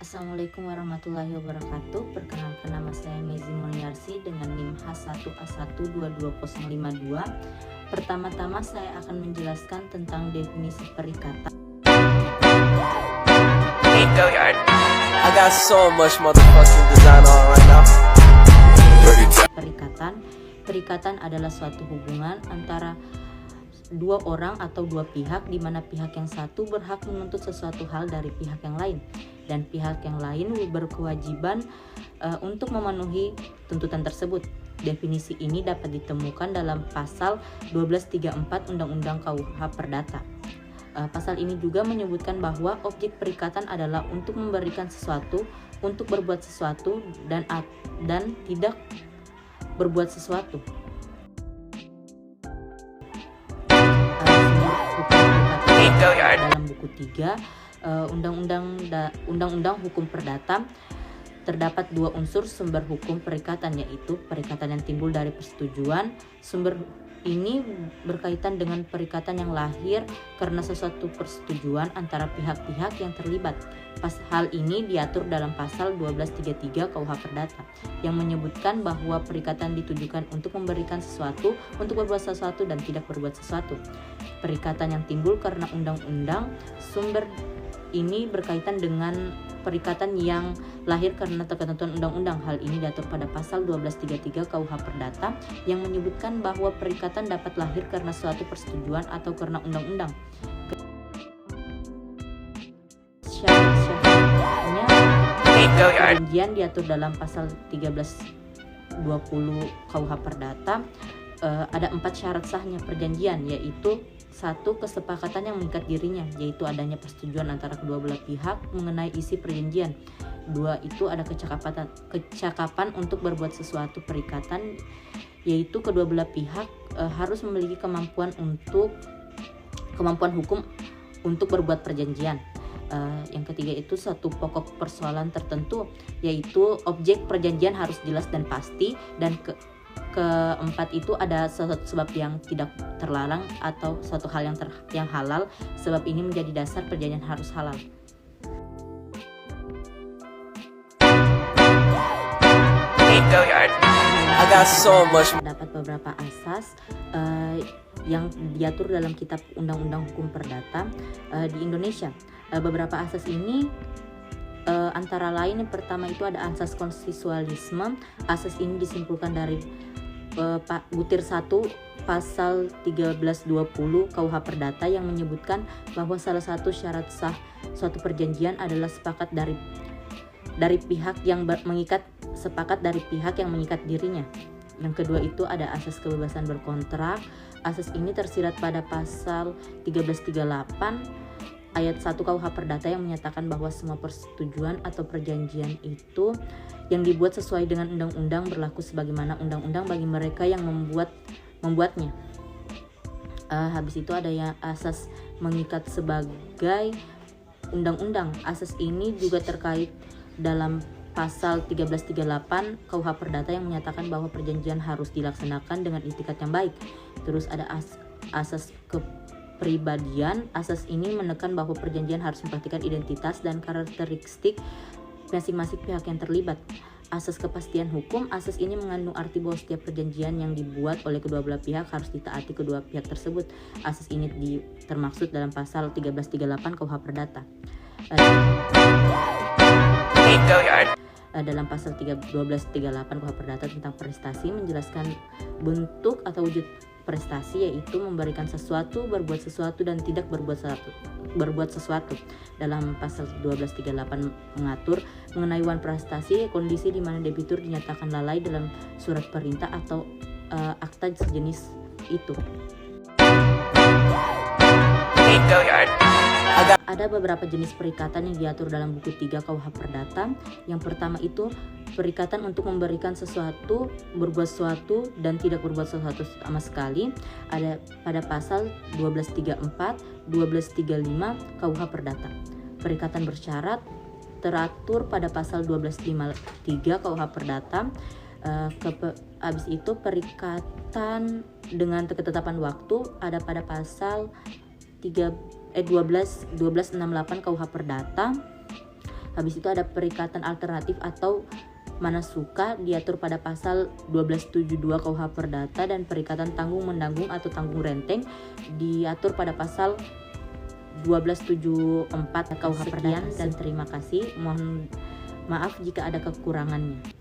Assalamualaikum warahmatullahi wabarakatuh. Perkenalkan, nama saya Mezi Mulyarsi dengan NIM H1A1222052. Pertama-tama saya akan menjelaskan tentang definisi perikatan. I got so much motherfucking design on right now. Perikatan adalah suatu hubungan antara dua orang atau dua pihak di mana pihak yang satu berhak menuntut sesuatu hal dari pihak yang lain dan pihak yang lain berkewajiban untuk memenuhi tuntutan tersebut. Definisi ini dapat ditemukan dalam pasal 1234 Undang-Undang KUH Perdata. Pasal ini juga menyebutkan bahwa objek perikatan adalah untuk memberikan sesuatu, untuk berbuat sesuatu dan tidak berbuat sesuatu. Dalam buku 3 Undang-Undang Hukum Perdata terdapat dua unsur sumber hukum perikatan, yaitu perikatan yang timbul dari persetujuan. Sumber ini berkaitan dengan perikatan yang lahir karena sesuatu persetujuan antara pihak-pihak yang terlibat. Hal ini diatur dalam pasal 1233 KUH Perdata yang menyebutkan bahwa perikatan ditujukan untuk memberikan sesuatu, untuk berbuat sesuatu dan tidak berbuat sesuatu. Perikatan yang timbul karena undang-undang, sumber ini berkaitan dengan perikatan yang lahir karena ketentuan undang-undang. Hal ini diatur pada pasal 1233 KUH Perdata yang menyebutkan bahwa perikatan dapat lahir karena suatu persetujuan atau karena undang-undang. Syarat-syaratnya perjanjian diatur dalam pasal 1320 KUH Perdata. Ada 4 syarat sahnya perjanjian, yaitu 1. Kesepakatan yang mengikat dirinya, yaitu adanya persetujuan antara kedua belah pihak mengenai isi perjanjian. 2. Itu ada kecakapan untuk berbuat sesuatu perikatan, yaitu kedua belah pihak harus memiliki kemampuan hukum untuk berbuat perjanjian. Yang ketiga itu satu pokok persoalan tertentu, yaitu objek perjanjian harus jelas dan pasti. Dan keempat itu ada suatu sebab yang tidak terlarang atau suatu hal yang halal. Sebab ini menjadi dasar perjanjian harus halal. I got so much. Terdapat beberapa asas yang diatur dalam Kitab Undang-Undang Hukum Perdata di Indonesia. Beberapa asas ini antara lain, yang pertama itu ada asas konstitusionalisme. Asas ini disimpulkan dari butir 1 pasal 1320 KUH Perdata yang menyebutkan bahwa salah satu syarat sah suatu perjanjian adalah sepakat dari pihak yang mengikat dirinya. Yang kedua itu ada asas kebebasan berkontrak. Asas ini tersirat pada pasal 1338 ayat 1 KUH Perdata yang menyatakan bahwa semua persetujuan atau perjanjian itu yang dibuat sesuai dengan undang-undang berlaku sebagaimana undang-undang bagi mereka yang membuatnya. Habis itu ada yang asas mengikat sebagai undang-undang. Asas ini juga terkait dalam pasal 1338 KUH Perdata yang menyatakan bahwa perjanjian harus dilaksanakan dengan itikat yang baik. Terus ada asas kepribadian. Asas ini menekan bahwa perjanjian harus memperhatikan identitas dan karakteristik masing-masing pihak yang terlibat. Asas kepastian hukum. Asas ini mengandung arti bahwa setiap perjanjian yang dibuat oleh kedua belah pihak harus ditaati kedua pihak tersebut. Asas ini termaksud dalam pasal 1338 KUH Perdata. Dalam pasal 1238 KUH Perdata tentang prestasi menjelaskan bentuk atau wujud prestasi, yaitu memberikan sesuatu, berbuat sesuatu dan tidak berbuat sesuatu. Dalam pasal 1238 mengatur mengenai wan prestasi, kondisi di mana debitur dinyatakan lalai dalam surat perintah atau akta sejenis itu. Ada beberapa jenis perikatan yang diatur dalam buku 3 KUH Perdata. Yang pertama itu perikatan untuk memberikan sesuatu, berbuat sesuatu dan tidak berbuat sesuatu sama sekali. Ada pada pasal 1234, 1235 KUH Perdata. Perikatan bersyarat teratur pada pasal 1253 KUH Perdata. Habis itu perikatan dengan ketetapan waktu ada pada pasal 1268 KUH Perdata. Habis itu ada perikatan alternatif atau manasuka diatur pada pasal 1272 KUH Perdata, dan perikatan tanggung-menanggung atau tanggung renteng diatur pada pasal 1274 KUH Perdata. Dan terima kasih. Mohon maaf jika ada kekurangannya.